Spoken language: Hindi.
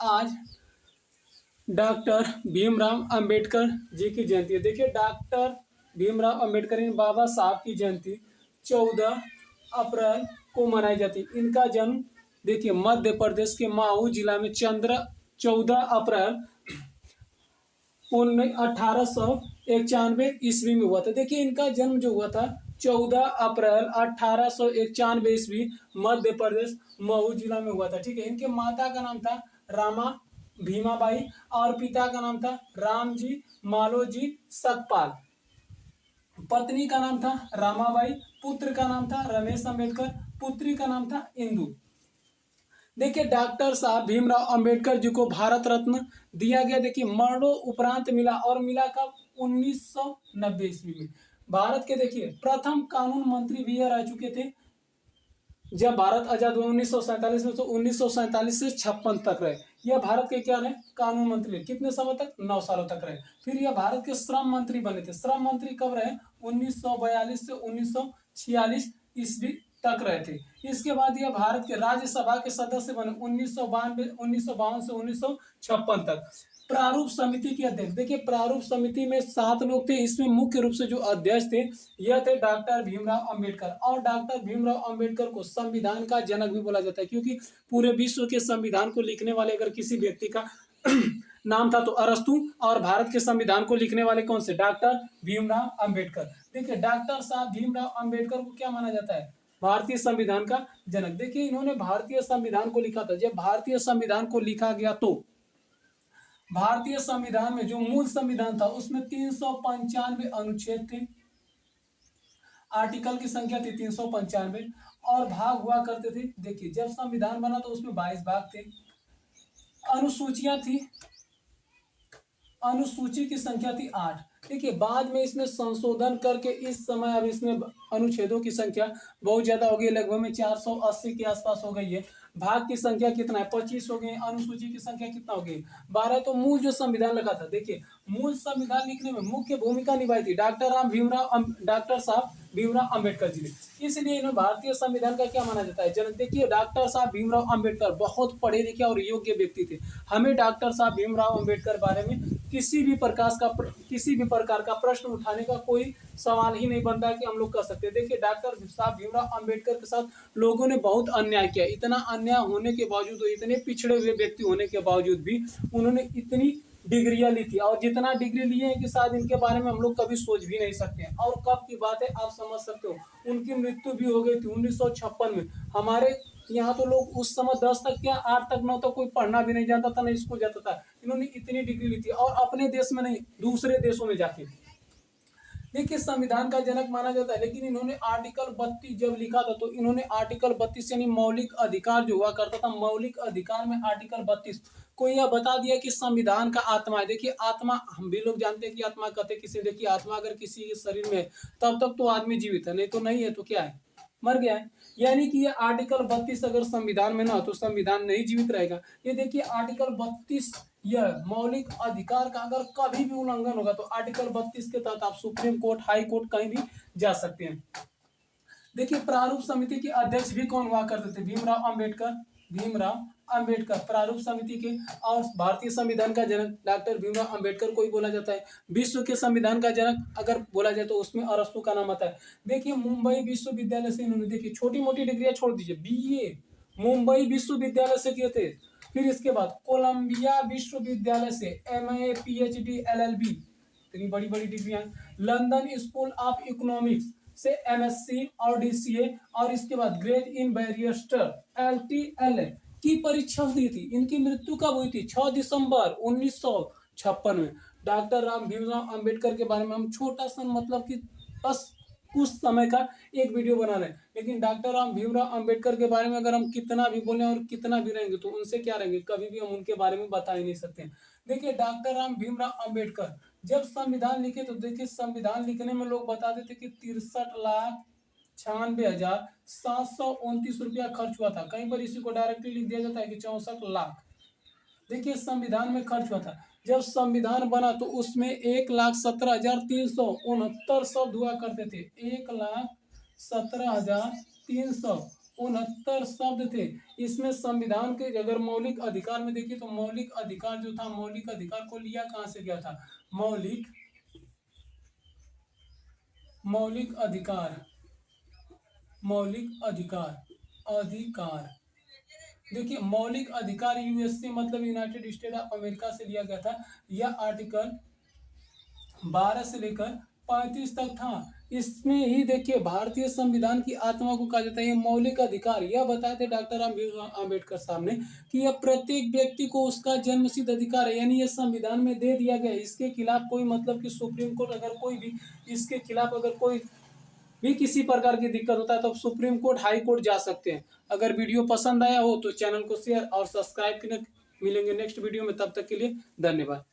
आज डॉक्टर भीमराव अंबेडकर जी की जयंती है। देखिए डॉक्टर भीमराव अंबेडकर इन बाबा साहब की जयंती 14 अप्रैल को मनाई जाती है। इनका जन्म देखिए मध्य प्रदेश के माऊ जिला में 14 अप्रैल 1891 ईस्वी में हुआ था। देखिए इनका जन्म जो हुआ था 14 अप्रैल 1891 ईस्वी मध्य प्रदेश मऊ जिला में हुआ था। ठीक है। इनके माता का नाम था रामा भीमाबाई और पिता का नाम था रामजी मालोजी सतपाल। पत्नी का नाम था रामाबाई, पुत्र का नाम था रमेश अंबेडकर, पुत्री का नाम था इंदु। देखिए डॉक्टर साहब भीमराव अंबेडकर जी को भारत रत्न दिया गया। देखिए मरणों उपरांत मिला और मिला कब 1990 ईस्वी में। भारत के देखिए प्रथम कानून मंत्री भी रह चुके थे जब भारत आजाद हुआ 1947 में। तो 1947 से 56 तक रहे। यह भारत के क्या रहे कानून मंत्री कितने समय तक 9 सालों तक रहे। फिर यह भारत के श्रम मंत्री बने थे। श्रम मंत्री कब रहे 1942 से 1946 ईस्वी तक रहे थे। इसके बाद यह भारत के राज्यसभा के सदस्य बने 1952 से 1956 तक। प्रारूप समिति के अध्यक्ष देखिए प्रारूप समिति में 7 लोग थे। इसमें मुख्य रूप से जो अध्यक्ष थे यह थे डॉक्टर भीमराव अंबेडकर। और डॉक्टर भीमराव अंबेडकर को संविधान का जनक भी बोला जाता है, क्योंकि पूरे विश्व के संविधान को लिखने वाले अगर किसी व्यक्ति का नाम था तो अरस्तु, और भारत के संविधान को लिखने वाले कौन से डॉक्टर भीमराव अंबेडकर। देखिए डॉक्टर साहब भीमराव अंबेडकर को क्या माना जाता है भारतीय संविधान का जनक। देखिए इन्होंने भारतीय संविधान को लिखा था। जब भारतीय संविधान को लिखा गया तो भारतीय संविधान में जो मूल संविधान था उसमें 395 अनुच्छेद थे। आर्टिकल की संख्या थी 395 और भाग हुआ करते थे। देखिए जब संविधान बना तो उसमें 22 भाग थे। अनुसूचियां थी, अनुसूची की संख्या थी 8। देखिए बाद में इसमें संशोधन करके इस समय अब इसमें अनुच्छेदों की संख्या बहुत ज्यादा हो गई, लगभग में 480 के आसपास हो गई है। भाग की संख्या कितना है 25 हो गई। अनुसूची की संख्या कितना हो गई 12। तो मूल जो संविधान लिखा था, देखिए मूल संविधान लिखने में मुख्य भूमिका निभाई थी डॉक्टर साहब भीमराव अंबेडकर जी ने। इसलिए इन्हें भारतीय संविधान का क्या माना जाता है जनक। देखिए डॉक्टर साहब भीमराव अंबेडकर बहुत पढ़े लिखे और योग्य व्यक्ति थे। हमें डॉक्टर साहब भीमराव अंबेडकर बारे में किसी भी प्रकार का प्रश्न उठाने का कोई सवाल ही नहीं बनता है कि हम लोग कर सकते हैं। देखिए डॉक्टर साहब भीमराव अंबेडकर के साथ लोगों ने बहुत अन्याय किया। इतना अन्याय होने के बावजूद, इतने पिछड़े हुए व्यक्ति होने के बावजूद भी उन्होंने इतनी डिग्रियां ली थी, और जितना डिग्री लिए हैं कि शायद इनके बारे में हम लोग कभी सोच भी नहीं सकते हैं। और कब की बात है आप समझ सकते हो, उनकी मृत्यु भी हो गई थी 1956 में। हमारे यहाँ तो लोग उस समय 10 तक क्या 8 तक 9 तक कोई पढ़ना भी नहीं जानता था, नहीं स्कूल जाता था। इन्होंने इतनी डिग्री ली थी और अपने देश में नहीं दूसरे देशों में जाके। देखिए संविधान का जनक माना जाता है। लेकिन इन्होंने आर्टिकल 32 जब लिखा था तो इन्होंने आर्टिकल 32 यानी मौलिक अधिकार जो हुआ करता था, मौलिक अधिकार में आर्टिकल 32 को यह बता दिया कि संविधान का आत्मा है। देखिए आत्मा हम भी लोग जानते हैं कि आत्मा कहते किसे। देखिए आत्मा अगर किसी के शरीर में है तब तक तो आदमी जीवित है, नहीं तो नहीं है तो क्या है मर गया है। यानी कि ये आर्टिकल 32 अगर संविधान में ना हो तो संविधान नहीं जीवित रहेगा। ये देखिए आर्टिकल 32 यह मौलिक अधिकार का अगर कभी भी उल्लंघन होगा तो आर्टिकल 32 के तहत आप सुप्रीम कोर्ट, हाई कोर्ट कहीं भी जा सकते हैं। देखिए प्रारूप समिति के अध्यक्ष भी कौन हुआ करते थे भीमराव अंबेडकर प्रारूप समिति के। और भारतीय संविधान का जनक डॉक्टर भीमराव अंबेडकर को ही बोला जाता है। विश्व के संविधान का जनक अगर बोला जाए तो उसमें अरस्तु का नाम आता है। देखिए मुंबई विश्वविद्यालय से इन्होंने, देखिए छोटी मोटी डिग्रियां छोड़ दीजिए, बीए मुंबई विश्वविद्यालय से किए थे। फिर इसके बाद कोलंबिया विश्वविद्यालय से एमए, पीएचडी, एलएलबी, इतनी बड़ी बड़ी डिग्रियां। लंदन स्कूल ऑफ इकोनॉमिक्स से एमएससी और डीसीए, और इसके बाद ग्रेड इन बैरिस्टर एलटीएल की परीक्षा दी थी। इनकी मृत्यु कब हुई थी 6 दिसंबर 1956 में। डॉक्टर राम भीमराव अंबेडकर के बारे में हम छोटा सा मतलब कि बस कुछ समय का एक वीडियो बना रहे हैं। लेकिन डॉक्टर राम भीमराव अंबेडकर के बारे में अगर हम कितना भी बोले और कितना भी रहेंगे तो उनसे क्या रहेंगे, कभी भी हम उनके बारे में बता ही नहीं सकते। देखिए डॉक्टर राम भीमराव अंबेडकर जब संविधान लिखे तो देखिए संविधान लिखने में लोग बताते थे कि 63,96,729 रुपया खर्च हुआ था। कहीं पर इसी को डायरेक्टली लिख दिया जाता है कि 64 लाख। देखिए संविधान में खर्च हुआ था। जब संविधान बना तो उसमें 1,17,369 शब्द हुआ करते थे। 1,17,369 69 शब्द थे। इसमें संविधान के अगर मौलिक अधिकार में देखिए तो मौलिक अधिकार जो था, मौलिक अधिकार को लिया कहाँ से गया था? मौलिक अधिकार, मौलिक अधिकार देखिए मौलिक अधिकार यूएसए मतलब यूनाइटेड स्टेट ऑफ अमेरिका से लिया गया था। यह आर्टिकल 12 से लेकर 35 तक था। इसमें ही देखिए भारतीय संविधान की आत्मा को कहा जाता है। ये मौलिक अधिकार यह बताए थे डॉक्टर अम्बेडकर साहब ने कि यह प्रत्येक व्यक्ति को उसका जन्मसिद्ध अधिकार है, यानी ये संविधान में दे दिया गया है। इसके खिलाफ कोई मतलब कि सुप्रीम कोर्ट अगर कोई भी इसके खिलाफ अगर कोई भी किसी प्रकार की दिक्कत होता है तो सुप्रीम कोर्ट, हाई कोर्ट जा सकते हैं। अगर वीडियो पसंद आया हो तो चैनल को शेयर और सब्सक्राइब करें। मिलेंगे नेक्स्ट वीडियो में, तब तक के लिए धन्यवाद।